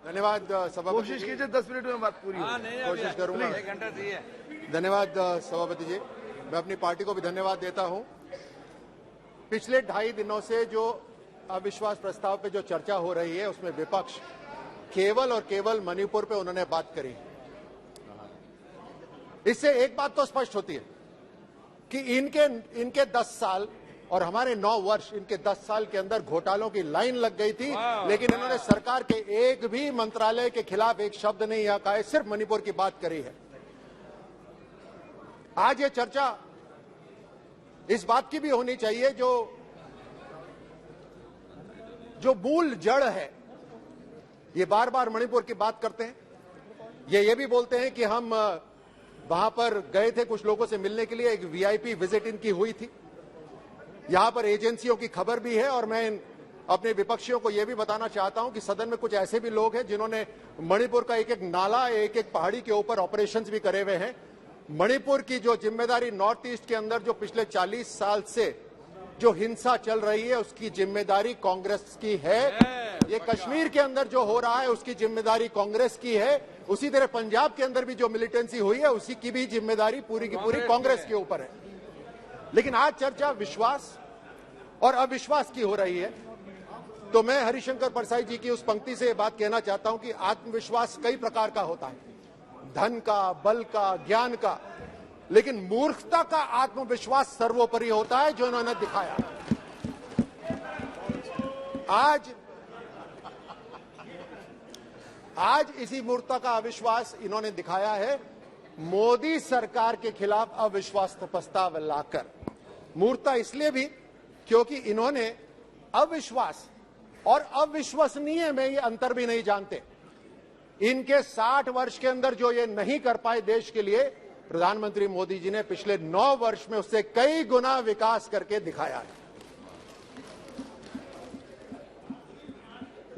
धन्यवाद सभापति कोशिश कीजिए 10 मिनट में बात पूरी हो। कोशिश करूंगा। 1 घंटा चाहिए। धन्यवाद सभापति जी। मैं अपनी पार्टी को भी धन्यवाद देता हूं। पिछले 2.5 दिनों से जो अविश्वास प्रस्ताव पे जो चर्चा हो रही है उसमें विपक्ष केवल और केवल मणिपुर पे उन्होंने बात करी। इससे एक बात तो स्पष्ट होती है कि इनके 10 साल और हमारे 9 वर्ष, इनके 10 साल के अंदर घोटालों की लाइन लग गई थी, लेकिन इन्होंने सरकार के एक भी मंत्रालय के खिलाफ एक शब्द नहीं यहाँ कहा है, सिर्फ मणिपुर की बात करी है। आज ये चर्चा इस बात की भी होनी चाहिए जो मूल जड़ है। ये बार बार मणिपुर की बात करते हैं, ये भी बोलते हैं कि हम वहां पर गए थे कुछ लोगों से मिलने के लिए, एक वीआईपी विजिट इनकी हुई थी। यहां पर एजेंसियों की खबर भी है और मैं अपने विपक्षियों को यह भी बताना चाहता हूं कि सदन में कुछ ऐसे भी लोग हैं जिन्होंने मणिपुर का एक एक नाला, एक एक पहाड़ी के ऊपर ऑपरेशंस भी करे हुए हैं। मणिपुर की जो जिम्मेदारी नॉर्थ ईस्ट के अंदर जो पिछले 40 साल से जो हिंसा चल रही है उसकी जिम्मेदारी कांग्रेस की है। ये कश्मीर के अंदर जो हो रहा है उसकी जिम्मेदारी कांग्रेस की है। उसी तरह पंजाब के अंदर भी जो मिलिटेंसी हुई है उसी की भी जिम्मेदारी पूरी की पूरी कांग्रेस के ऊपर है। लेकिन आज चर्चा विश्वास और अविश्वास की हो रही है, तो मैं हरिशंकर परसाई जी की उस पंक्ति से बात कहना चाहता हूं कि आत्मविश्वास कई प्रकार का होता है, धन का, बल का, ज्ञान का, लेकिन मूर्खता का आत्मविश्वास सर्वोपरि होता है जो इन्होंने दिखाया। आज इसी मूर्खता का अविश्वास इन्होंने दिखाया है मोदी सरकार के खिलाफ अविश्वास प्रस्ताव लाकर। मूर्खता इसलिए भी क्योंकि इन्होंने अविश्वास और अविश्वसनीय में ये अंतर भी नहीं जानते। इनके 60 वर्ष के अंदर जो ये नहीं कर पाए देश के लिए, प्रधानमंत्री मोदी जी ने पिछले 9 वर्ष में उससे कई गुना विकास करके दिखाया है।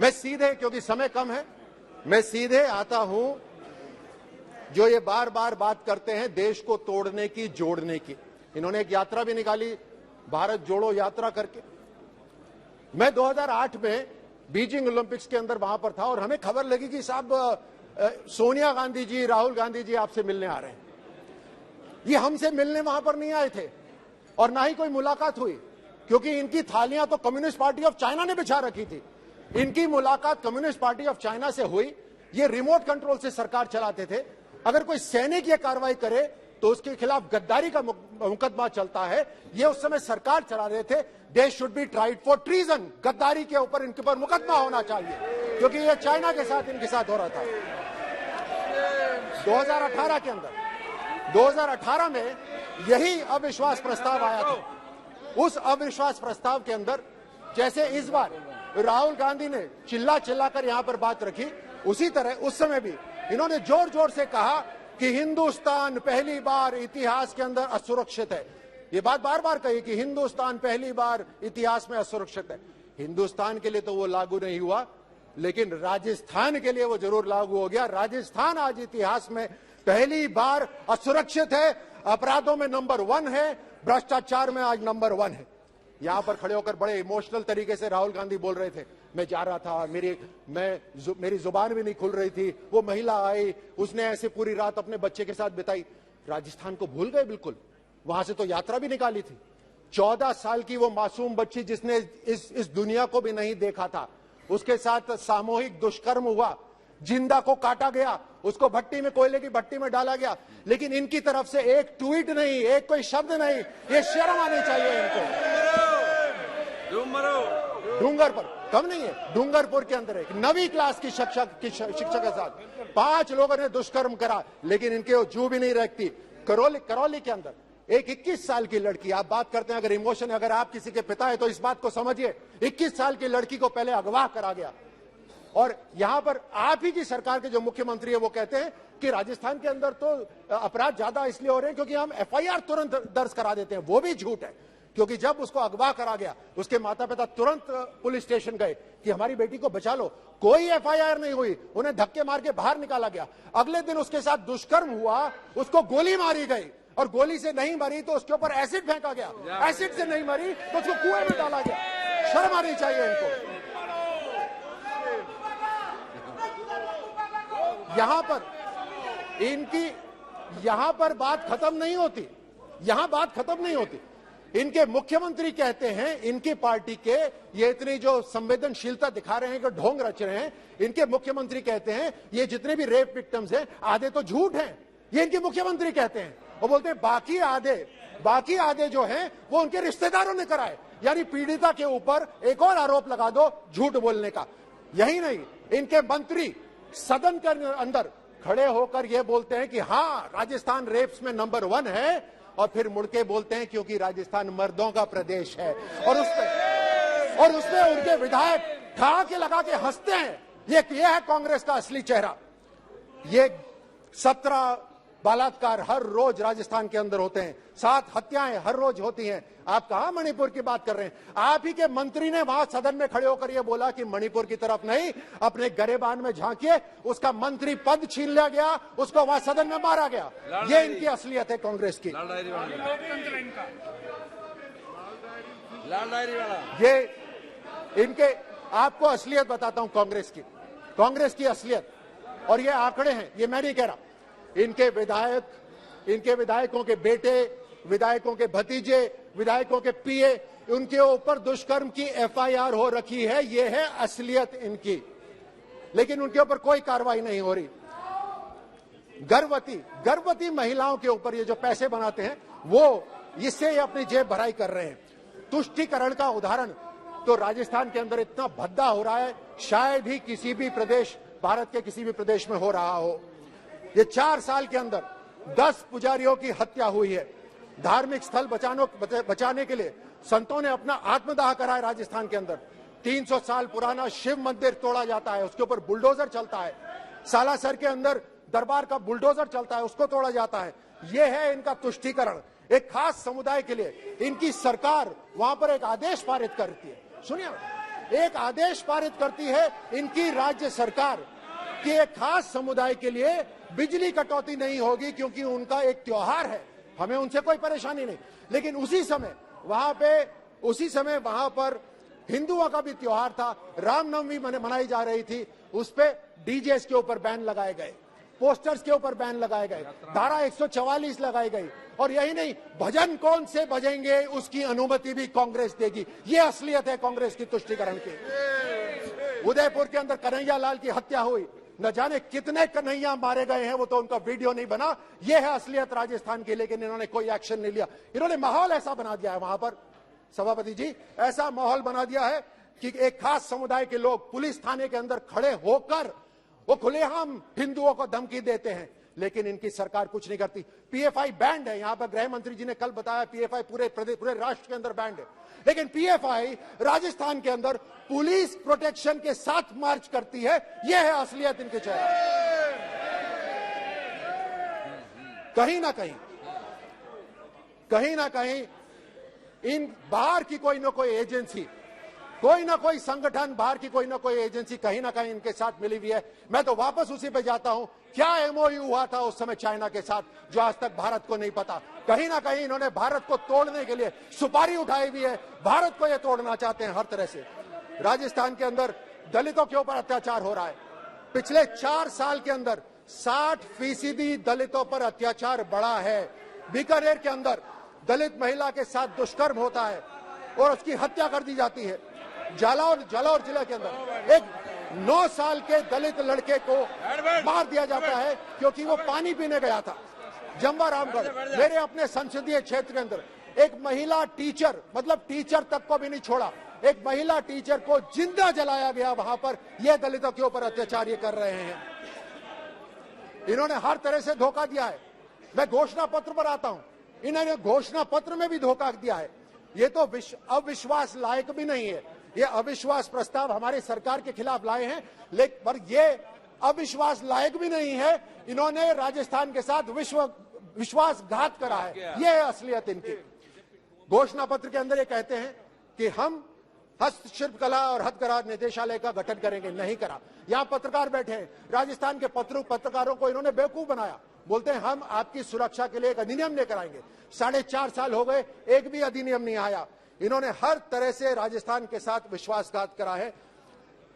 मैं सीधे, क्योंकि समय कम है, मैं सीधे आता हूं जो ये बार बार बात करते हैं देश को तोड़ने की, जोड़ने की। इन्होंने एक यात्रा भी निकाली, भारत जोड़ो यात्रा करके। मैं 2008 में बीजिंग ओलंपिक्स के अंदर वहां पर था और हमें खबर लगी कि साहब सोनिया गांधी जी, राहुल गांधी जी आपसे मिलने आ रहे हैं। ये हमसे मिलने वहां पर नहीं आए थे और ना ही कोई मुलाकात हुई, क्योंकि इनकी थालियां तो कम्युनिस्ट पार्टी ऑफ चाइना ने बिछा रखी थी। इनकी मुलाकात कम्युनिस्ट पार्टी ऑफ चाइना से हुई। ये रिमोट कंट्रोल से सरकार चलाते थे। अगर कोई सैनिक ये कार्रवाई करे तो उसके खिलाफ गद्दारी का मुकदमा चलता है। ये उस समय सरकार चला रहे थे। They should be tried for treason. गद्दारी के ऊपर इनके ऊपर मुकदमा होना चाहिए, क्योंकि ये चाइना के साथ इनके साथ हो रहा था। 2018 के अंदर 2018 में यही अविश्वास प्रस्ताव आया था। उस अविश्वास प्रस्ताव के अंदर जैसे इस बार राहुल गांधी ने चिल्ला चिल्लाकर यहां पर बात रखी, उसी तरह उस समय भी इन्होंने जोर जोर से कहा कि हिंदुस्तान पहली बार इतिहास के अंदर असुरक्षित है। ये बात बार बार कही कि हिंदुस्तान पहली बार इतिहास में असुरक्षित है। हिंदुस्तान के लिए तो वो लागू नहीं हुआ, लेकिन राजस्थान के लिए वो जरूर लागू हो गया। राजस्थान आज इतिहास में पहली बार असुरक्षित है, अपराधों में नंबर 1 है, भ्रष्टाचार में आज नंबर 1 है। यहां पर खड़े होकर बड़े इमोशनल तरीके से राहुल गांधी बोल रहे थे, मैं जा रहा था, मेरी जुबान भी नहीं खुल रही थी, वो महिला आई, उसने ऐसे पूरी रात अपने बच्चे के साथ बिताई। राजस्थान को भूल गए बिल्कुल। वहां से तो यात्रा भी निकाली थी। 14 साल की वो मासूम बच्ची जिसने इस दुनिया को भी नहीं देखा था, उसके साथ सामूहिक दुष्कर्म हुआ, जिंदा को काटा गया, उसको भट्टी में, कोयले की भट्टी में डाला गया। लेकिन इनकी तरफ से एक ट्वीट नहीं, एक कोई शब्द नहीं। ये शर्म आनी चाहिए इनको। डूंगर पर कम नहीं है, डूंगरपुर के अंदर एक 9वीं क्लास की शिक्षक के साथ 5 लोगों ने दुष्कर्म करा, लेकिन इनके जू भी नहीं रखती। करौली के अंदर एक 21 साल की लड़की, आप बात करते हैं अगर इमोशन, अगर आप किसी के पिता है तो इस बात को समझिए, 21 साल की लड़की को पहले अगवा करा गया। और यहां पर आप ही की सरकार के जो मुख्यमंत्री है वो कहते हैं कि राजस्थान के अंदर तो अपराध ज्यादा इसलिए हो रहे हैं क्योंकि हम एफआईआर तुरंत दर्ज करा देते हैं। वो भी झूठ है, क्योंकि जब उसको अगवा करा गया उसके माता पिता तुरंत पुलिस स्टेशन गए कि हमारी बेटी को बचा लो। कोई एफआईआर नहीं हुई, उन्हें धक्के मार के बाहर निकाला गया। अगले दिन उसके साथ दुष्कर्म हुआ, उसको गोली मारी गई, और गोली से नहीं मरी तो उसके ऊपर एसिड फेंका गया, एसिड से नहीं मरी तो उसको कुएं में डाला गया। शर्म आनी चाहिए इनको। यहां पर इनकी यहां पर बात खत्म नहीं होती, यहां बात खत्म नहीं होती। इनके मुख्यमंत्री कहते हैं, इनकी पार्टी के ये इतनी जो संवेदनशीलता दिखा रहे हैं कि ढोंग रच रहे हैं, इनके मुख्यमंत्री कहते हैं ये जितने भी रेप विक्टिम्स हैं आधे तो झूठ हैं, ये इनके मुख्यमंत्री कहते हैं। वो बोलते हैं बाकी आधे जो हैं वो उनके रिश्तेदारों ने कराए, यानी पीड़िता के ऊपर एक और आरोप लगा दो झूठ बोलने का। यही नहीं, इनके मंत्री सदन के अंदर खड़े होकर ये बोलते हैं कि हाँ राजस्थान रेप्स में नंबर 1 है, और फिर मुड़के बोलते हैं क्योंकि राजस्थान मर्दों का प्रदेश है, और उसमें उनके विधायक ठा के लगा के हंसते हैं। ये है कांग्रेस का असली चेहरा। ये 17 बलात्कार हर रोज राजस्थान के अंदर होते हैं, 7 हत्याएं हर रोज होती हैं। आप कहां मणिपुर की बात कर रहे हैं? आप ही के मंत्री ने वहां सदन में खड़े होकर यह बोला कि मणिपुर की तरफ नहीं, अपने गरेबान में झांकिए। उसका मंत्री पद छीन लिया गया, उसको वहां सदन में मारा गया। ये इनकी असलियत है कांग्रेस की। ये इनके, आपको असलियत बताता हूं कांग्रेस की असलियत, और ये आंकड़े हैं, ये मैं नहीं कह रहा। इनके विधायकों के बेटे, विधायकों के भतीजे, विधायकों के पीए, उनके ऊपर दुष्कर्म की एफआईआर हो रखी है। ये है असलियत इनकी, लेकिन उनके ऊपर कोई कार्रवाई नहीं हो रही। गर्भवती महिलाओं के ऊपर ये जो पैसे बनाते हैं, वो इससे ये अपनी जेब भराई कर रहे हैं। तुष्टीकरण का उदाहरण तो राजस्थान के अंदर इतना भद्दा हो रहा है, शायद ही किसी भी प्रदेश, भारत के किसी भी प्रदेश में हो रहा हो। ये 4 साल के अंदर 10 पुजारियों की हत्या हुई है। धार्मिक स्थल बचाने के लिए संतों ने अपना आत्मदाह करा है राजस्थान के अंदर। 300 साल पुराना शिव मंदिर तोड़ा जाता है, उसके ऊपर बुलडोजर चलता है। सालासर के अंदर दरबार का बुलडोजर चलता है, उसको तोड़ा जाता है। यह है इनका तुष्टीकरण। एक खास समुदाय के लिए इनकी सरकार वहां पर एक आदेश पारित करती है। सुनिए, एक आदेश पारित करती है इनकी राज्य सरकार कि एक खास समुदाय के लिए बिजली कटौती नहीं होगी क्योंकि उनका एक त्योहार है, हमें उनसे कोई परेशानी नहीं। लेकिन उसी समय वहां पर हिंदुओं का भी त्योहार था, रामनवमी मनाई जा रही थी, उस पे डीजेस के ऊपर बैन लगाए गए, पोस्टर्स के ऊपर बैन लगाए गए, धारा 144 लगाई गई। और यही नहीं, भजन कौन से बजेंगे उसकी अनुमति भी कांग्रेस देगी। ये असलियत है कांग्रेस की तुष्टीकरण की। उदयपुर के अंदर कन्हैया लाल की हत्या हुई, न जाने कितने कन्हैया मारे गए हैं, वो तो उनका वीडियो नहीं बना। ये है असलियत राजस्थान की, लेकिन इन्होंने कोई एक्शन नहीं लिया। इन्होंने माहौल ऐसा बना दिया है वहां पर, सभापति जी, ऐसा माहौल बना दिया है कि एक खास समुदाय के लोग पुलिस थाने के अंदर खड़े होकर वो खुलेआम हिंदुओं को धमकी देते हैं, लेकिन इनकी सरकार कुछ नहीं करती। पीएफआई बैंड है, यहां पर गृह मंत्री जी ने कल बताया पीएफआई पूरे राष्ट्र के अंदर बैंड है, लेकिन पीएफआई राजस्थान के अंदर पुलिस प्रोटेक्शन के साथ मार्च करती है। यह है असलियत इनके चेहरे। कहीं ना कहीं इन बाहर की कोई ना कोई एजेंसी, कोई ना कोई संगठन, बाहर की कोई ना कोई एजेंसी कहीं ना कहीं इनके साथ मिली हुई है। मैं तो वापस उसी पे जाता हूं, क्या एमओयू हुआ था उस समय चाइना के साथ, जो आज तक भारत को नहीं पता। कहीं ना कहीं इन्होंने भारत को तोड़ने के लिए सुपारी उठाई हुई है, भारत को ये तोड़ना चाहते हैं हर तरह से। राजस्थान के अंदर दलितों के ऊपर अत्याचार हो रहा है। पिछले 4 साल के अंदर 60% दलितों पर अत्याचार बढ़ा है। बीकानेर के अंदर दलित महिला के साथ दुष्कर्म होता है और उसकी हत्या कर दी जाती है। जालौर जिले के अंदर एक 9 साल के दलित लड़के को मार दिया जाता है क्योंकि वो पानी पीने गया था। जम्वा रामगढ़, मेरे अपने संसदीय क्षेत्र के अंदर एक महिला टीचर, मतलब टीचर तक को भी नहीं छोड़ा, एक महिला टीचर को जिंदा जलाया गया वहां पर। यह दलितों के ऊपर अत्याचार ये कर रहे हैं। इन्होंने हर तरह से धोखा दिया है। मैं घोषणा पत्र पर आता हूं, इन्होंने घोषणा पत्र में भी धोखा दिया है। ये तो अविश्वास लायक भी नहीं है। ये अविश्वास प्रस्ताव हमारी सरकार के खिलाफ लाए हैं, लेकिन पर ये अविश्वास लायक भी नहीं है। इन्होंने राजस्थान के साथ विश्वासघात करा है। ये है असलियत इनकी। घोषणा पत्र के अंदर ये कहते हैं कि हम हस्तशिल्प कला और हथकरघा निदेशालय का गठन करेंगे, नहीं करा। यहां पत्रकार बैठे हैं, राजस्थान के पत्रकारों को इन्होंने बेवकूफ बनाया। बोलते हैं हम आपकी सुरक्षा के लिए एक अधिनियम लेकर आएंगे। 4.5 साल हो गए, एक भी अधिनियम नहीं आया। इन्होंने हर तरह से राजस्थान के साथ विश्वासघात करा है।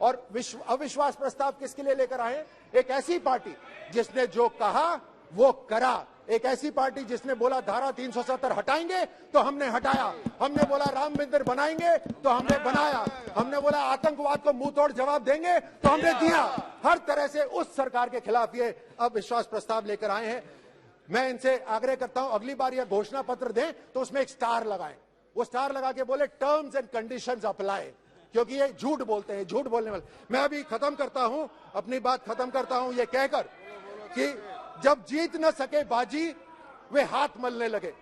और अविश्वास प्रस्ताव किसके लिए लेकर आए? एक ऐसी पार्टी जिसने जो कहा वो करा, एक ऐसी पार्टी जिसने बोला धारा 370 हटाएंगे तो हमने हटाया, हमने बोला राम मंदिर बनाएंगे तो हमने बनाया, हमने बोला आतंकवाद को मुंह तोड़ जवाब देंगे तो हमने दिया। हर तरह से उस सरकार के खिलाफ ये अविश्वास प्रस्ताव लेकर आए हैं। मैं इनसे आग्रह करता हूं अगली बार यह घोषणा पत्र दें तो उसमें एक स्टार लगाएं, वो स्टार लगा के बोले टर्म्स एंड कंडीशंस अप्लाई, क्योंकि ये झूठ बोलते हैं, झूठ बोलने वाले। मैं अभी खत्म करता हूं, अपनी बात खत्म करता हूं ये कहकर कि जब जीत न सके बाजी वे हाथ मलने लगे,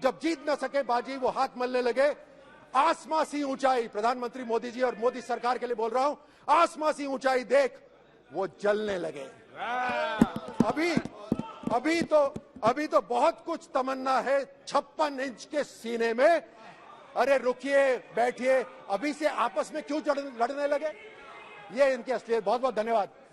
जब जीत न सके बाजी वो हाथ मलने लगे। आसमां सी ऊंचाई, प्रधानमंत्री मोदी जी और मोदी सरकार के लिए बोल रहा हूं, आसमां सी ऊंचाई देख वो जलने लगे। अभी तो बहुत कुछ तमन्ना है 56 इंच के सीने में। अरे रुकिए, बैठिए, अभी से आपस में क्यों लड़ने लगे? ये इनकी असलियत। बहुत बहुत धन्यवाद।